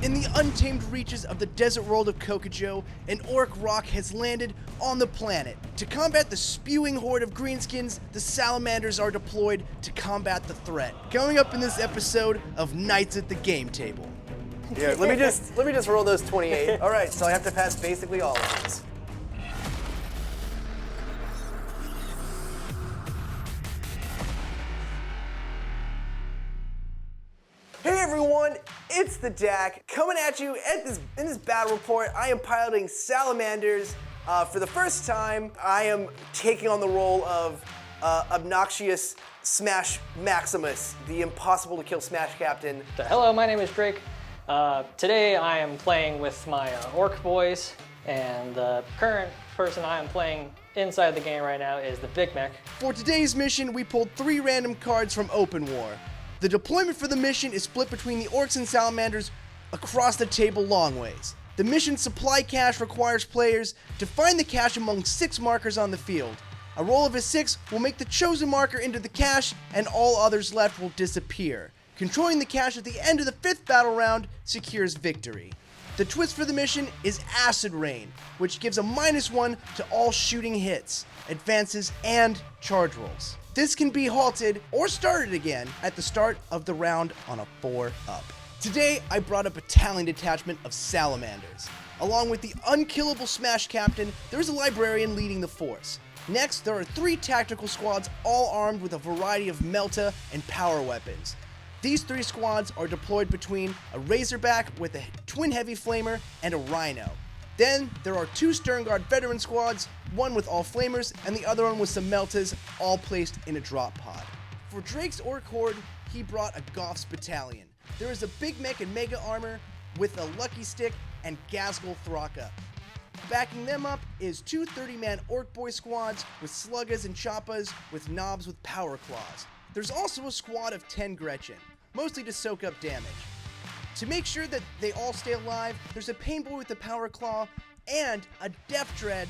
In the untamed reaches of the desert world of Kokojo, an orc rock has landed on the planet. To combat the spewing horde of greenskins, the Salamanders are deployed to combat the threat. Coming up in this episode of Knights at the Game Table. Here, let me just roll those 28. All right, so I have to pass basically all of these. Hey everyone, it's the Dak coming at you in this battle report. I am piloting Salamanders. For the first time, I am taking on the role of obnoxious Smash Maximus, the impossible to kill Smash Captain. Hello, my name is Drake. Today I am playing with my Orc boys, and the current person I am playing inside the game right now is the Big Mech. For today's mission, we pulled 3 random cards from Open War. The deployment for the mission is split between the Orcs and Salamanders across the table long ways. The mission supply cache requires players to find the cache among 6 markers on the field. A roll of a 6 will make the chosen marker into the cache, and all others left will disappear. Controlling the cache at the end of the 5th battle round secures victory. The twist for the mission is Acid Rain, which gives a -1 to all shooting hits, advances, and charge rolls. This can be halted or started again at the start of the round on a 4-up. Today, I brought a battalion detachment of Salamanders. Along with the unkillable Smash Captain, there is a librarian leading the force. Next, there are 3 tactical squads, all armed with a variety of melta and power weapons. These 3 squads are deployed between a Razorback with a twin heavy flamer and a Rhino. Then, there are 2 Sternguard veteran squads, one with all flamers and the other one with some meltas, all placed in a drop pod. For Drake's Orc Horde, he brought a Goths battalion. There is a Big Mech and Mega Armor with a Lucky Stick and Gazgul Thraka. Backing them up is 2 30-man Orc Boy squads with Sluggas and Choppas with knobs with Power Claws. There's also a squad of 10 Gretchen, mostly to soak up damage. To make sure that they all stay alive, there's a Pain Boy with the Power Claw and a Deff Dread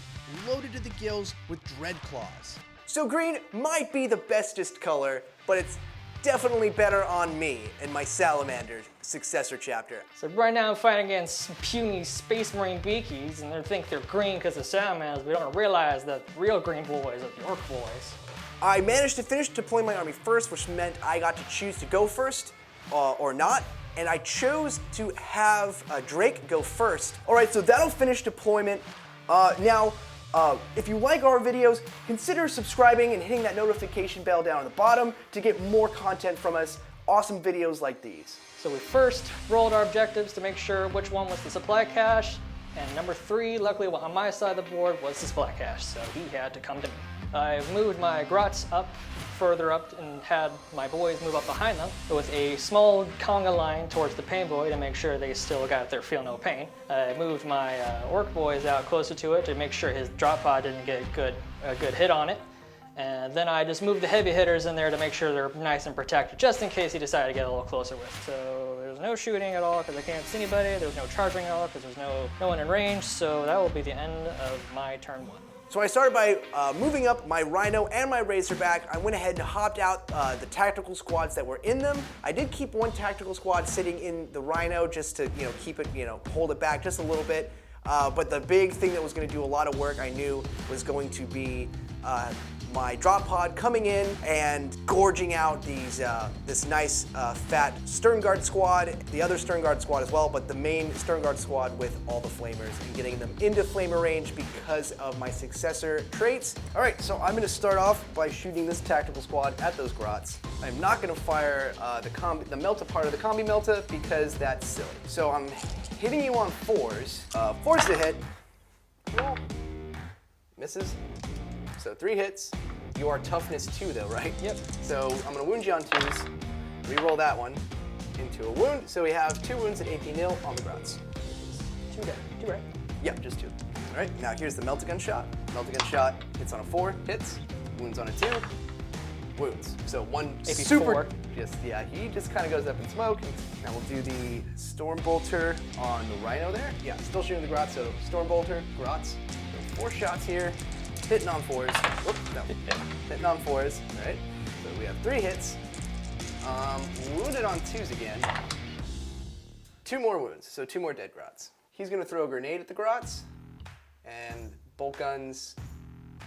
loaded to the gills with Dread Claws. So green might be the bestest color, but it's definitely better on me in my Salamander successor chapter. So right now I'm fighting against puny Space Marine Beakies, and they think they're green because of Salamanders. We don't realize that the real green boys are the Orc boys. I managed to finish deploying my army first, which meant I got to choose to go first or not. And I chose to have Drake go first. All right, so that'll finish deployment. Now, if you like our videos, consider subscribing and hitting that notification bell down on the bottom to get more content from us, awesome videos like these. So we first rolled our objectives to make sure which one was the supply cache, and number 3, luckily on my side of the board, was the supply cache, so he had to come to me. I moved my Grots further up and had my boys move up behind them with a small conga line towards the Pain Boy to make sure they still got their feel no pain. I moved my Orc boys out closer to it to make sure his drop pod didn't get a good hit on it. And then I just moved the heavy hitters in there to make sure they're nice and protected, just in case he decided to get a little closer with. So there's no shooting at all because I can't see anybody. There's no charging at all because there's no one in range. So that will be the end of my turn 1. So I started by moving up my Rhino and my Razorback. I went ahead and hopped out the tactical squads that were in them. I did keep 1 tactical squad sitting in the Rhino just to keep it, hold it back just a little bit. But the big thing that was going to do a lot of work, I knew, was going to be my drop pod coming in and gorging out this nice fat Sternguard squad, the other Sternguard squad as well, but the main Sternguard squad with all the flamers and getting them into flamer range because of my successor traits. All right, so I'm gonna start off by shooting this tactical squad at those Grots. I'm not gonna fire the Melta part of the Combi Melta because that's silly. So I'm hitting you on 4s. 4's to hit. Misses. So 3 hits. You are toughness 2 though, right? Yep. So I'm gonna wound you on 2s. Reroll that one into a wound. So we have 2 wounds at AP nil on the Grots. 2 dead. 2 right? Yep, just 2. All right, now here's the Meltagun shot. Meltagun shot hits on a 4, hits. Wounds on a 2, wounds. So 1 AP super. 4. He just kind of goes up in smoke. Now we'll do the Stormbolter on the Rhino there. Yeah, still shooting the Grots, so Stormbolter, Grots. So 4 shots here. Hitting on 4s. Whoop, no. Hitting on 4s, all right? So we have 3 hits. Wounded on 2s again. 2 more wounds, so 2 more dead grots. He's gonna throw a grenade at the grots, and bolt guns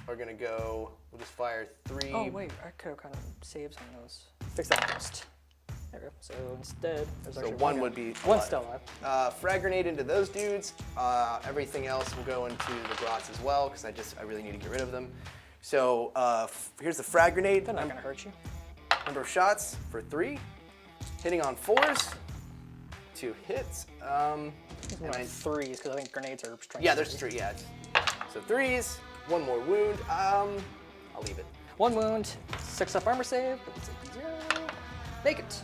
are gonna go, we'll just fire 3. Oh wait, I could have kind of saved some of those. Fix that first. There we go. So instead, there's So actually 1 would be one alive. still alive. Frag grenade into those dudes. Everything else will go into the grots as well, because I really need to get rid of them. So here's the frag grenade. They're not gonna hurt you. Number of shots for 3. Hitting on 4s. 2 hits. And I, 3s, because I think grenades are strength. yeah, there's 3, yeah. So 3s, 1 more wound. I'll leave it. 1 wound, 6 up armor save, but it's a 0. Make it.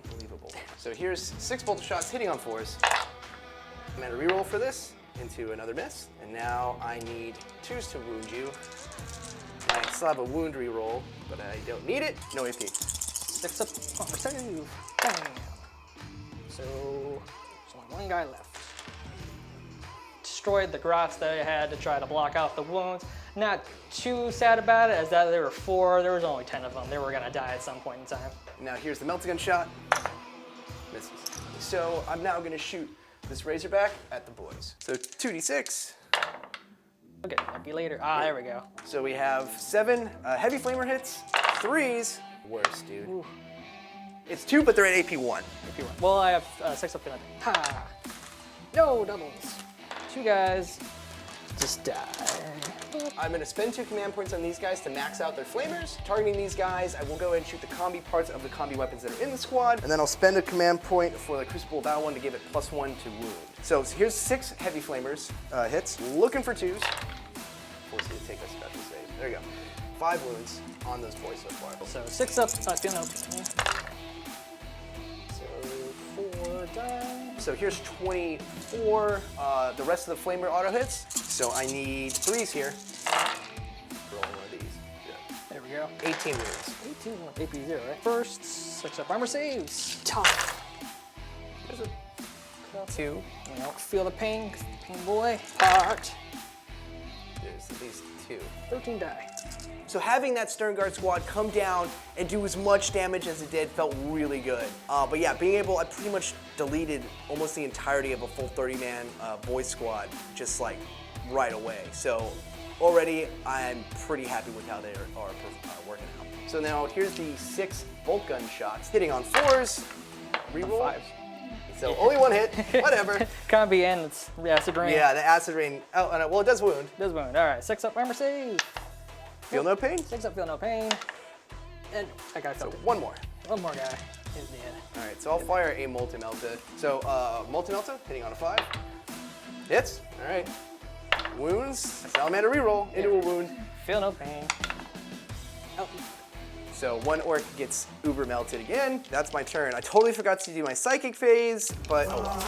Unbelievable. So here's 6 bolt shots hitting on 4s. I'm gonna reroll for this into another miss. And now I need 2s to wound you. I still have a wound reroll, but I don't need it. No AP. 6 up armor save. Bang. So there's only 1 guy left. Destroyed the grots that I had to try to block out the wounds. Not too sad about it, as that there were 4. There was only 10 of them. They were gonna die at some point in time. Now here's the melting gun shot. Misses. So I'm now gonna shoot this Razorback at the boys. So 2d6. Okay, maybe later. Ah, there we go. So we have 7 heavy flamer hits, 3s. Worse, dude. Ooh. It's 2, but they're at AP 1. If you want. Well, I have 6 up in it. Ha! No doubles. 2 guys just die. I'm gonna spend 2 command points on these guys to max out their flamers. Targeting these guys, I will go ahead and shoot the combi parts of the combi weapons that are in the squad. And then I'll spend a command point for the Crucible Battle one to give it +1 to wound. So here's 6 heavy flamers hits. Looking for 2s. Force you to take a special save. There you go. 5 wounds on those boys so far. So 6 up, feel no pain. So 4 die. So here's 24. The rest of the flamer auto hits. So I need 3s here. Roll one of these. Good. There we go. 18 wounds. 18 with AP 0, right? First, 6 up armor saves. Tough. There's a 2. You don't feel the pain, 'cause the pain boy. Part. There's at least 2. 13 die. So having that Stern Guard squad come down and do as much damage as it did felt really good. But yeah, being able, I pretty much deleted almost the entirety of a full 30-man boys squad just like right away. So already I'm pretty happy with how they are working out. So now here's the 6 bolt gun shots hitting on 4s. Reroll. 5s. So only 1 hit, whatever. Combi and it's acid rain. Yeah, the acid rain. Oh, well, it does wound. Does wound. All right, 6 up armor save. Feel no pain? 6 up, feel no pain. And I got So felt it. 1 more. 1 more guy is dead. All right, so I'll fire a Molten Melta. So Molten Melta, hitting on a 5. Hits, all right. Wounds, Salamander reroll, into a wound. Feel no pain. Oh. So 1 orc gets uber melted again. That's my turn. I totally forgot to do my psychic phase, but oh well.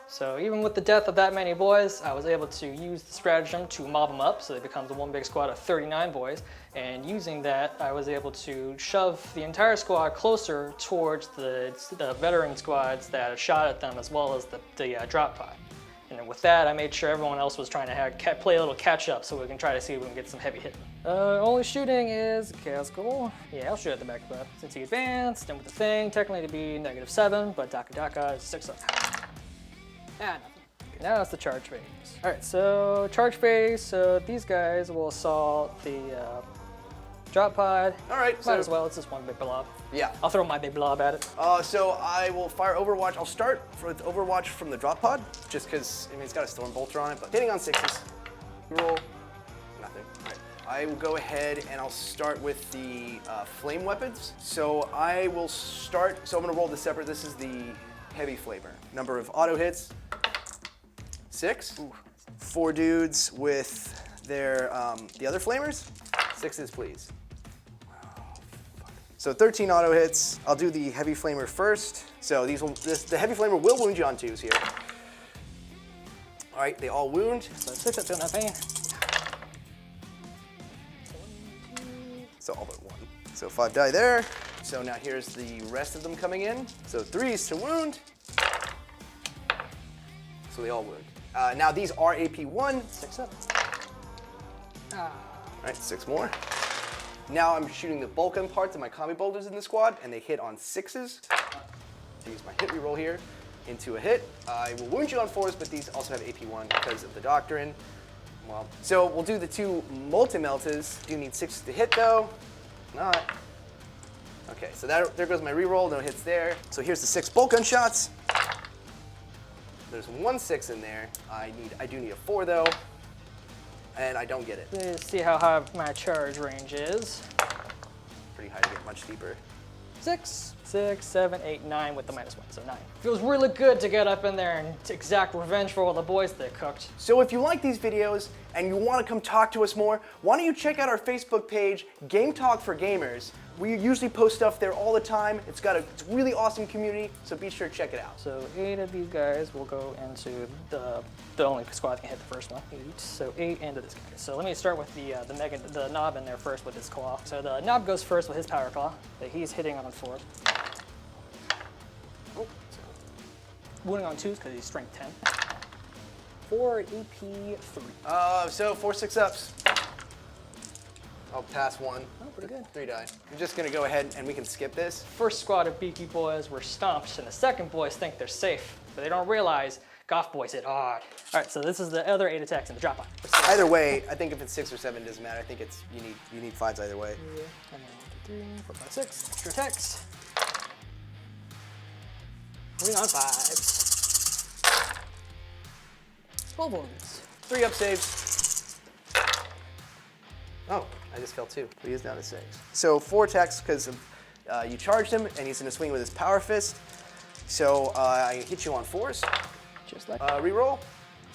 So even with the death of that many boys, I was able to use the stratagem to mob them up, so they become the one big squad of 39 boys. And using that, I was able to shove the entire squad closer towards the veteran squads that had shot at them, as well as the drop pod. And with that, I made sure everyone else was trying to play a little catch up, so we can try to see if we can get some heavy hitting. Only shooting is Cascal. Yeah, I'll shoot at the back of since he advanced, and with the thing, technically to be -7, but Dakota is 6 up. Ah, nothing. Okay, now it's the charge phase. All right, so charge phase. So these guys will assault the drop pod. All right, Might so as well. It's just one big blob. yeah. I'll throw my big blob at it. So I will fire Overwatch. I'll start with Overwatch from the drop pod, just because I mean it's got a storm bolter on it. But hitting on 6s, roll nothing. All right. I will go ahead and I'll start with the flame weapons. So I will start. So I'm gonna roll this separate. This is the heavy flamer. Number of auto hits, 6. Ooh. 4 dudes with their the other flamers, 6s please. So 13 auto hits. I'll do the heavy flamer first. So the heavy flamer will wound you on 2s here. All right, they all wound. So 6 up, feel no pain. So all but 1. So 5 die there. So now here's the rest of them coming in. So 3s to wound. So they all wound. Now these are AP 1. 6 up. All right, 6 more. Now I'm shooting the bulk gun parts of my combi bolters in the squad, and they hit on 6s. Use my hit reroll here into a hit. I will wound you on 4s, but these also have AP1 because of the doctrine. Well, so we'll do the 2 multi-meltas. Do need 6s to hit though. Not. Okay, so there goes my reroll. No hits there. So here's the 6 bolt gun shots. There's 1 6 in there. I do need a 4 though, and I don't get it. Let's see how high my charge range is. Pretty high to get much deeper. 6, 7, 8, 9 with the -1, so 9. Feels really good to get up in there and exact revenge for all the boys they cooked. So if you like these videos and you want to come talk to us more, why don't you check out our Facebook page, Game Talk for Gamers. We usually post stuff there all the time. It's a really awesome community, so be sure to check it out. So 8 of these guys will go into the only squad that can hit the first one. 8, so 8 into this guy. So let me start with the knob in there first with his claw. So the knob goes first with his power claw that he's hitting on 4. Oh, wounding on 2s because he's strength 10. 4 AP 3. So 4 6-ups. I'll pass 1. Oh, pretty good. 3 die. I'm just gonna go ahead and we can skip this. First squad of Beaky boys were stomped, and the second boys think they're safe, but they don't realize Goth boys hit hard. All right, so this is the other 8 attacks in the drop pod. Either way, I think if it's 6 or 7, it doesn't matter. I think it's you need 5s either way. Yeah. And then 1, 2, 3, 4, 5, 6. Extra attacks. Moving on 5s. 12 wounds. 3 up saves. Oh, I just fell 2. He is down to 6. So 4 attacks because you charged him, and he's going to swing with his power fist. So I hit you on 4s. Just like reroll.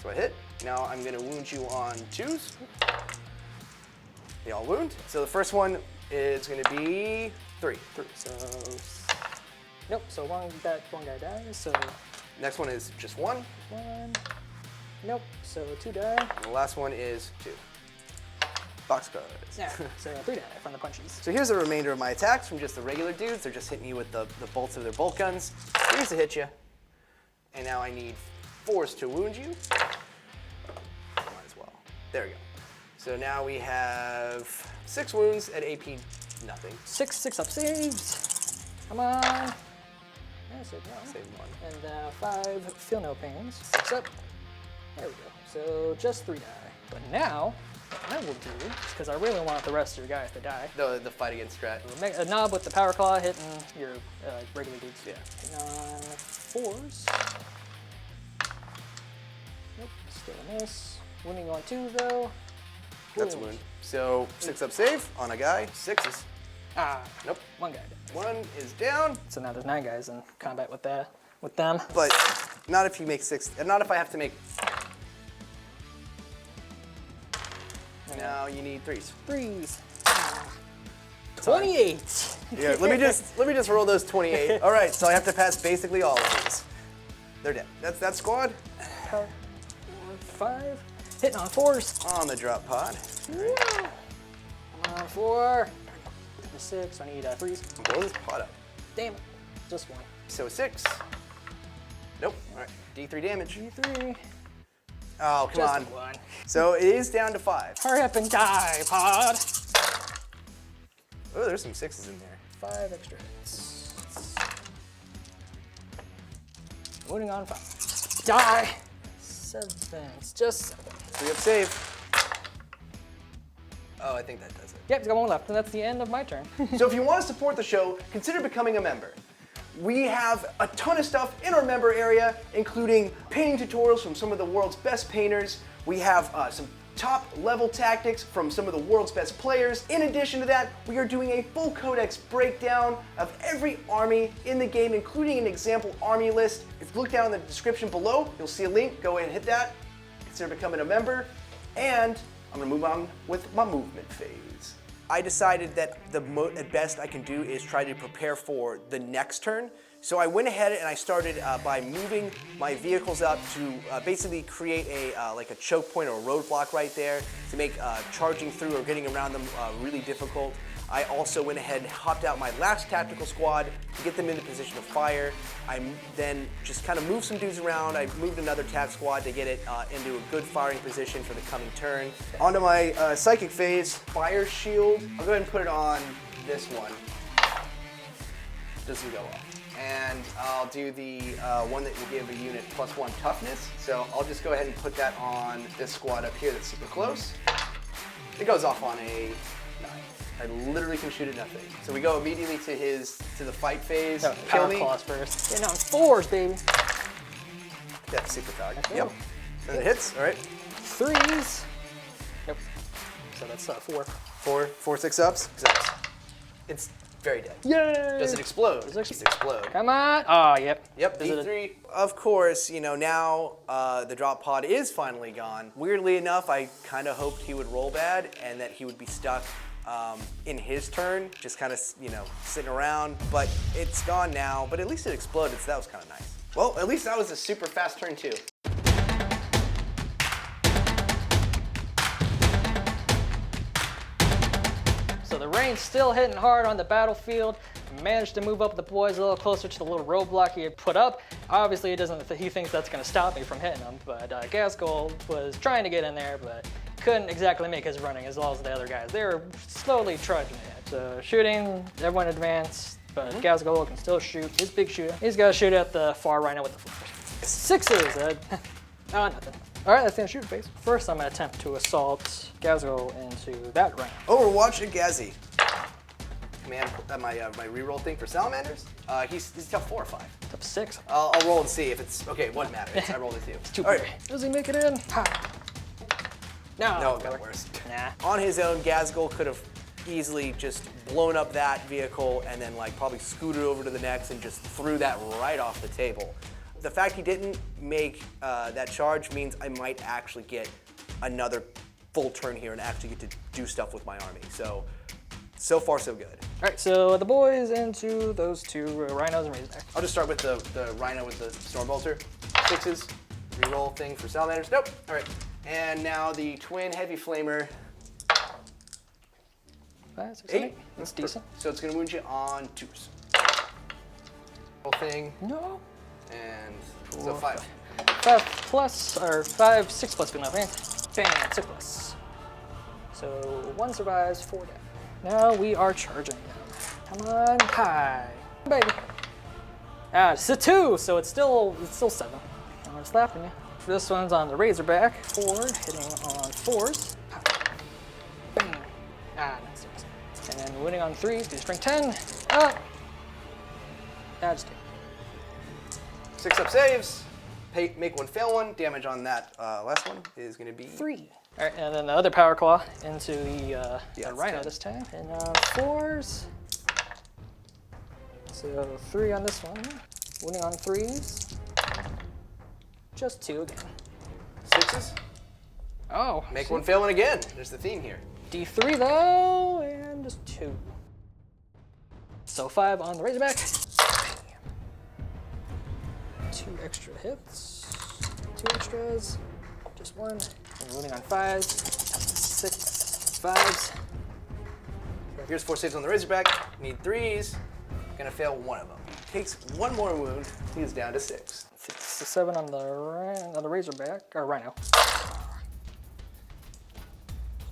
So I hit. Now I'm going to wound you on 2s. They all wound. So the first one is going to be 3. So nope. So one guy dies. So Next one is just 1. 1. Nope. So 2 die. And the last one is 2. Box cards. Yeah. So 3 die from the punches. So here's the remainder of my attacks from just the regular dudes. They're just hitting you with the bolts of their bolt guns. 3s to hit you. And now I need 4s to wound you. Might as well. There we go. So now we have 6 wounds at AP nothing. 6 up saves. Come on. Yeah, save 1. Save 1. And 5 feel no pains. 6 up. There we go. So just 3 die. But now, what I will do, because I really want the rest of your guys to die. The fight against strat. A knob with the power claw hitting your regular dudes. Yeah. Hitting on 4s. Nope, still a miss. Wounding on 2 though. That's a wound. So 6 up save on a guy. 6s. Ah, Nope. 1 guy dead. 1 is down. So now there's 9 guys in combat with them. But not if you make 6. Not if I have to make. Now you need 3s. 3s. 28. Yeah, let me just roll those 28. All right, so I have to pass basically all of these. They're dead. That's that squad 5. Hitting on 4s. on the drop pod. Come on, 4. 6. I need 3s. Blow this pod up. Damn it. Just 1. So 6. Nope. All right. D3 damage. 3. Oh, come Just on. 1. So it is down to 5. Hurry up and die, pod. Oh, there's some 6s in there. 5 extra hits. Wounding on 5. Die. 7. It's just 7. 3 up save. Oh, I think that does it. Yep, he's got 1 left, and that's the end of my turn. So if you want to support the show, consider becoming a member. We have a ton of stuff in our member area, including painting tutorials from some of the world's best painters. We have some top level tactics from some of the world's best players. In addition to that, we are doing a full codex breakdown of every army in the game, including an example army list. If you look down in the description below, you'll see a link. Go ahead and hit that. Consider becoming a member. And I'm gonna move on with my movement phase. I decided that at best I can do is try to prepare for the next turn. So I went ahead and I started by moving my vehicles up to basically create like a choke point or a roadblock right there to make charging through or getting around them really difficult. I also went ahead and hopped out my last tactical squad to get them in the position of fire. I then just kind of moved some dudes around. I moved another tac squad to get it into a good firing position for the coming turn. Onto my psychic phase, fire shield. I'll go ahead and put it on this one. Doesn't go off. And I'll do the one that will give a unit +1 toughness. So I'll just go ahead and put that on this squad up here that's super close. It goes off on a 9. I literally can shoot at nothing. So we go immediately to the fight phase. No, Kill power me. claws first. Getting on 4s, baby. That's super powered. Cool. Yep. And it hits, all right. 3s. Nope. So that's 4. 4 6-ups. It's very dead. Yay! Does it explode? Does it explode? Come on. Oh, yep. Yep, Is it D3. Of course, now the drop pod is finally gone. Weirdly enough, I kind of hoped he would roll bad and that he would be stuck in his turn, just kind of, sitting around. But it's gone now, but at least it exploded, so that was kind of nice. Well, at least that was a super fast turn too. So the rain's still hitting hard on the battlefield. Managed to move up the boys a little closer to the little roadblock he had put up. Obviously, he thinks that's going to stop me from hitting him, but Gasgold was trying to get in there, but couldn't exactly make his running as well as the other guys. They were slowly trudging ahead. So shooting, everyone advanced, but Gasgold can still shoot. He's a big shooter. He's got to shoot at the far rhino with the flares. 6s. Nothing. All right, that's the end of shooting phase. First, I'm going to attempt to assault Gasgold into that rhino. Overwatch and Gazi. Command my reroll thing for Salamanders. He's tough 4 or 5. Tough 6. I'll roll and see if it's okay. It wouldn't matter. I rolled it too. It's too All big. right. Does he make it in? Ha. No, it got worse. Nah. On his own, Gasgol could have easily just blown up that vehicle and then probably scooted over to the next and just threw that right off the table. The fact he didn't make that charge means I might actually get another full turn here and actually get to do stuff with my army. So far so good. All right, so the boys into those 2 rhinos and Razorback. I'll just start with the rhino with the Stormbolter. 6s, reroll thing for Salamanders. Nope, all right. And now the twin heavy flamer. 5, 6, 8. 8. That's decent. So it's gonna wound you on 2s. Whole thing, No. and so 5. 5 plus, or 5, 6 plus, good enough, right? Bam, 6 plus. So 1 survives, 4 down. Now we are charging them. Come on, high, baby. It's a 2, so it's still 7. I'm just laughing you. This one's on the Razorback, 4, hitting on 4s. Bam. Not 6. And then winning on 3s, do string 10, up. Just 6-up saves. Make 1 fail 1. Damage on that last one is gonna be 3. All right, and then the other power claw into the rhino 10. this time. And 4s. So 3 on this one. Winning on 3s. Just 2 again. 6s. Oh. Make 1 fail 1 again. There's the theme here. D3 though, and just 2. So 5 on the Razorback. 2 extra hits. 2 extras. Just 1. And winning on 5s. 6 5s. Here's 4 saves on the Razorback. Need 3s. Gonna fail 1 of them. Takes 1 more wound. He's down to 6. 6 to 7 on the Razorback, or Rhino.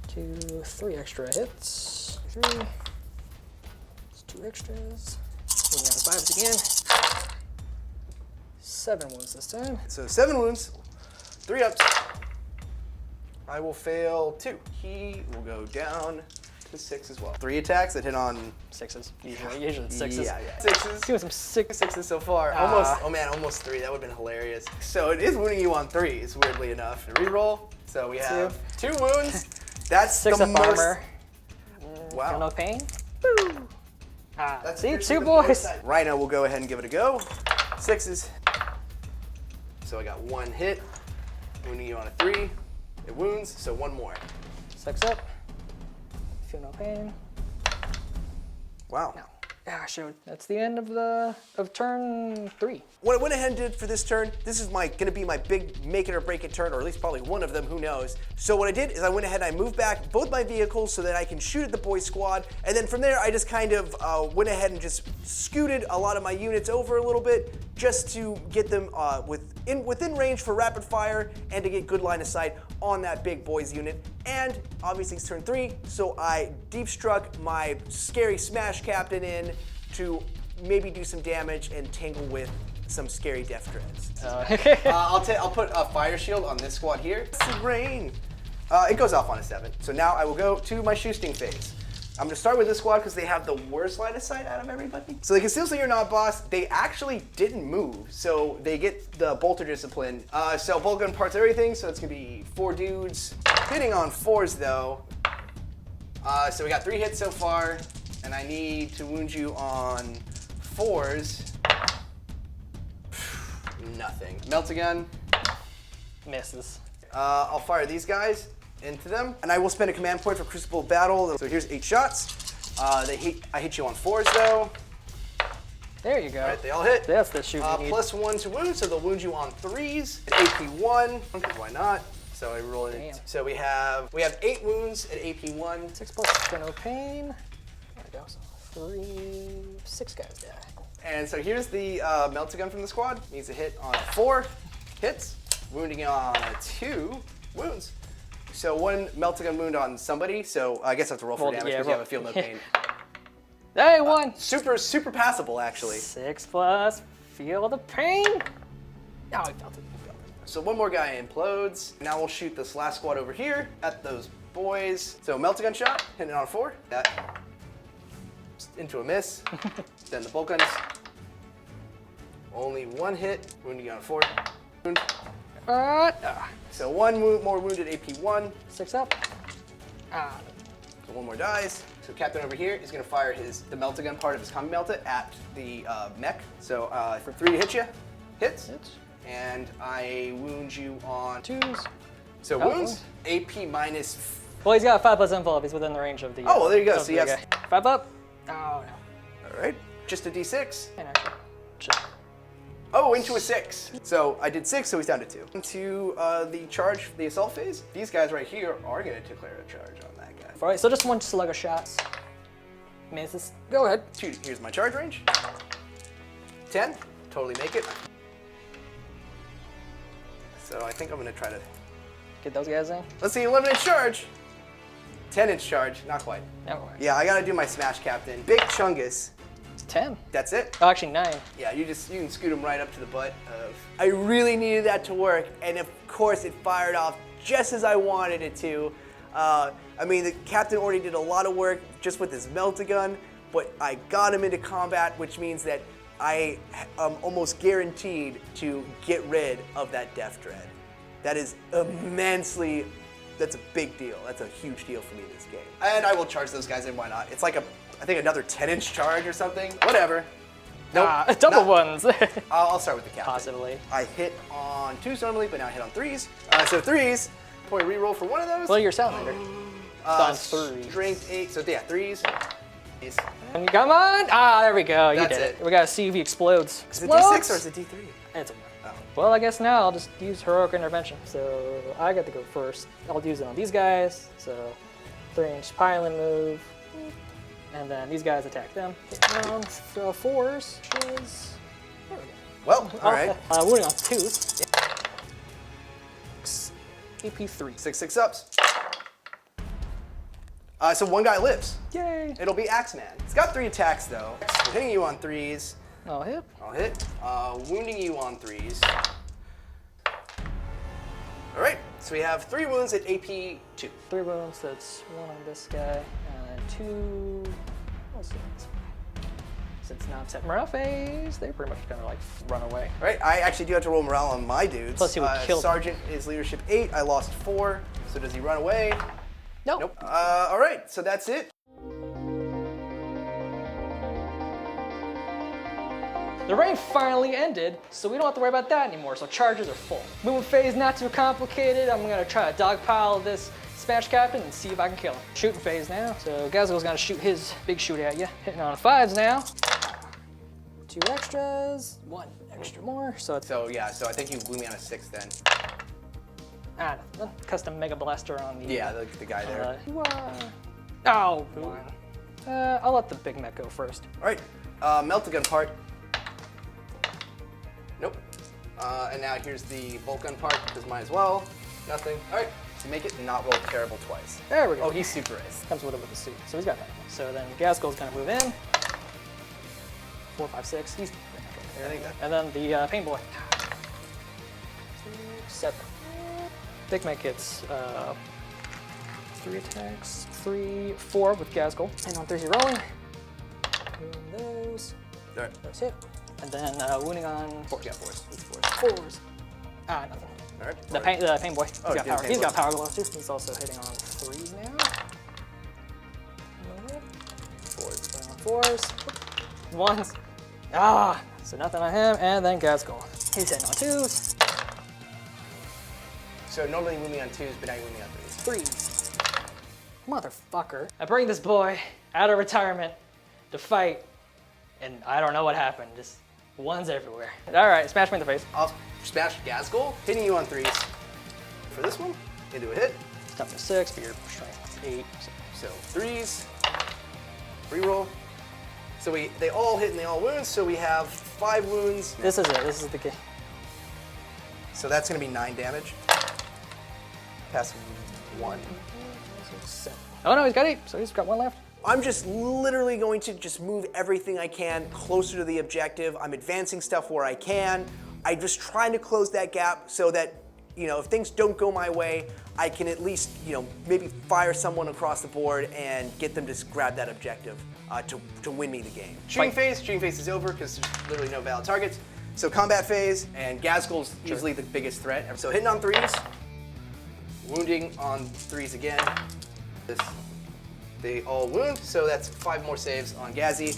2, 3 extra hits. 3. It's 2 extras. Moving on to 5s again. 7 wounds this time. So 7 wounds, 3 ups. I will fail 2. He will go down to 6 as well. 3 attacks that hit on 6s. Usually it's 6s. Yeah. 6s. Doing some 6s so far. Almost 3. That would have been hilarious. So it is wounding you on 3s, weirdly enough. Reroll. So we have 2 wounds. That's 6 the up most. armor. Wow. Feel no pain. Woo. That's See, officially 2 the boys. most. Rhino will go ahead and give it a go. 6s. So I got 1 hit. Wounding you on a 3. It wounds, so 1 more. 6 up. Feel no pain. Wow. No. Yeah, sure. That's the end of turn 3. What I went ahead and did for this turn, this is gonna be my big make it or break it turn, or at least probably one of them, who knows. So what I did is I went ahead and I moved back both my vehicles so that I can shoot at the boys squad, and then from there I just kind of went ahead and just scooted a lot of my units over a little bit just to get them within range for rapid fire and to get good line of sight on that big boys unit. And obviously it's turn 3, so I deep struck my scary smash captain in to maybe do some damage and tangle with some scary Deff dreads. I'll put a fire shield on this squad here. It's the rain. It goes off on a 7. So now I will go to my shooting phase. I'm gonna start with this squad because they have the worst line of sight out of everybody. So they can still say you're not boss. They actually didn't move, so they get the bolter discipline. So bolt gun parts everything, so it's gonna be 4 dudes. Hitting on 4s though. So we got 3 hits so far, and I need to wound you on 4s. Nothing. Melt-a-gun. Misses. I'll fire these guys into them, and I will spend a command point for Crucible Battle. So here's 8 shots. I hit you on 4s though. There you go. All right, they all hit. That's the shoot you need. +1 to wound, so they'll wound you on 3s. At AP1, why not? So I roll it. Damn. So we have 8 wounds at AP1. 6 plus no pain. There we go. So 3, 6 guys die. And so here's the Melt-a-gun from the squad. Needs a hit on a 4, hits. Wounding on a 2, wounds. So 1 Melt-a-gun wound on somebody. So I guess I have to roll for damage because you have a feel no pain. Hey, 1. Super passable actually. 6 plus feel the pain. Oh, he felt it. So 1 more guy implodes. Now we'll shoot this last squad over here at those boys. So Melt-a-gun shot, hitting on a 4. That into a miss. Then the bolt guns. Only 1 hit, wounding on a 4. Wound. So 1 more wounded AP1. 6 up. So 1 more dies. So Captain over here is gonna fire the Melt-a-gun part of his combi melta at the mech. So for 3 to hit you, hits. And I wound you on 2s. So wounds, AP minus. Well, he's got 5 plus info if he's within the range of the. Oh, well, there you go. So yes. 5 up. Oh no. All right, just a D6. And actually, Oh, into a 6. So I did 6, so he's down to 2. Into the charge, the assault phase. These guys right here are gonna declare a charge on that guy. All right, so just 1 slug of shots. Misses. Go ahead. 2. Here's my charge range. 10. Totally make it. So I think I'm gonna try to Get those guys in. Let's see, 11-inch charge. 10-inch charge, not quite. Never mind. Yeah, I gotta do my smash captain. Big Chungus. It's 10. That's it. Oh, actually 9. Yeah, you can scoot him right up to the butt of. I really needed that to work, and of course it fired off just as I wanted it to. I mean, the captain already did a lot of work just with his Melt-a-gun, but I got him into combat, which means that I am almost guaranteed to get rid of that Deff Dread. That is immensely, that's a big deal. That's a huge deal for me in this game. And I will charge those guys in, why not? It's like I think another 10-inch charge or something. Whatever. Nope. Double ones. I'll start with the captain. Possibly. I hit on 2s normally, but now I hit on 3s. So 3s, point reroll for one of those. Well, your Salamander. On 3. Strength 8, so yeah, 3s. And come on! There we go. You That's did it. it. We gotta see if he explodes. Is it D6 or is it D3? It's a 1. Oh. Well, I guess now I'll just use Heroic Intervention. So I got to go first. I'll use it on these guys. So 3-inch piling move. And then these guys attack them. Round 4s, which is... There we go. Well, all right. Wounding on 2s. AP3. 6 ups. So 1 guy lives. Yay! It'll be Axeman. It's got 3 attacks though. I'm hitting you on 3s. I'll hit. I'll hit. Wounding you on 3s. All right. So we have 3 wounds at AP 2. 3 wounds. That's 1 on this guy, and 2. What's it? Since now I'm set morale phase, they're pretty much gonna like run away. All right. I actually do have to roll morale on my dudes. Plus he would kill them. Sergeant is leadership 8. I lost 4. So does he run away? Nope. Nope. All right. So that's it. The rain finally ended, so we don't have to worry about that anymore, so charges are full. Movement phase, not too complicated. I'm gonna try to dogpile this Smash Captain and see if I can kill him. Shooting phase now. So Gazgo's gonna shoot his big shoot at you. Hitting on 5s now. 2 extras, 1 extra more. So it's So I think you blew me on a 6 then. custom Mega Blaster on the The guy there. Oh, I'll let the big mech go first. All right, melt-a-gun part. Nope. And now here's the bolt gun part, because might as well. Nothing. All right, to make it not roll terrible twice. There we go. Oh, he's super ace. Comes with it with the suit, so he's got that. So then Gazgo's gonna move in. 4, 5, 6. He's I think that. and then the Pain Boy. 7. Big Mech gets 3 attacks, 3, 4 with Gazgol. And on 3s you're rolling. Doing those. All right. Those hit. And then wounding on 4s. Yeah, 4s. It's 4s. 4s. Nothing. All right. The Pain Boy. Oh, He's got power gloves too. He's also hitting on 3s now. 4s. On 4s. 1s. So nothing on him. And then Gazgol. He's hitting on 2s. So normally you move me on 2s, but now you move me on 3s. 3s. Motherfucker. I bring this boy out of retirement to fight, and I don't know what happened. Just 1s everywhere. All right, smash me in the face. I'll smash Gazgol, hitting you on 3s. For this one, into a hit. Toughness 6, but your strength 8. So 3s, reroll. So they all hit and they all wound, so we have 5 wounds. This is it. This is the key. So that's gonna be 9 damage. Pass 1. 7. Oh no, he's got 8, so he's got 1 left. I'm just literally going to just move everything I can closer to the objective. I'm advancing stuff where I can. I'm just trying to close that gap so that, if things don't go my way, I can at least, maybe fire someone across the board and get them to grab that objective to win me the game. Shooting phase is over because there's literally no valid targets. So combat phase, and Gazgol's easily the biggest threat. So hitting on 3s, wounding on 3s again. They all wound, so that's 5 more saves on Gazzy.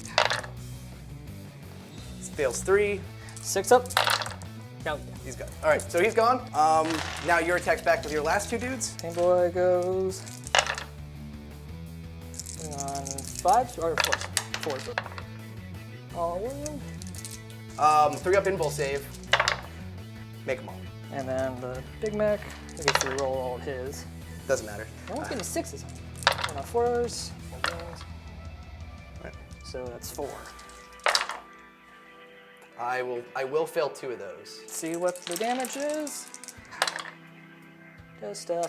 Fails 3. 6 up. No. He's gone. All right, so he's gone. Now your attack's back with your last 2 dudes. Pain Boy goes on 5s or 4s. 4s. All wound. 3 up invul save. Make them all. And then the Big Mech, he gets to roll all of his. Doesn't matter. I'm only getting 6s on. And on 4s. 4 wounds. Right. So that's 4. I will fail 2 of those. See what the damage is. Just 3.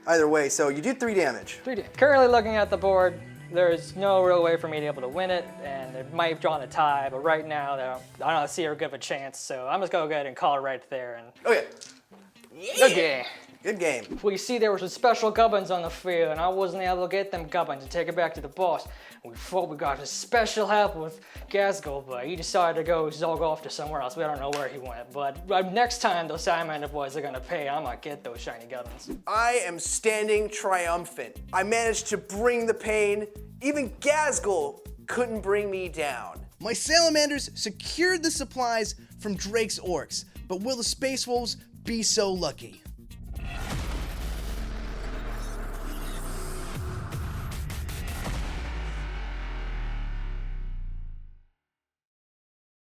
Either way, so you did 3 damage. 3 damage. Currently looking at the board, there's no real way for me to be able to win it, and it might have drawn a tie, but right now I don't see a good of a chance, so I'm just gonna go ahead and call it right there. And Okay. good game. Good game. Well, you see, there were some special gubbins on the field, and I wasn't able to get them gubbins to take it back to the boss. We thought we got a special help with Gazgol, but he decided to go zog off to somewhere else. We don't know where he went, but next time those Salamander boys are gonna pay, I might get those shiny gubbins. I am standing triumphant. I managed to bring the pain. Even Gazgol couldn't bring me down. My Salamanders secured the supplies from Drake's Orks, but will the Space Wolves be so lucky?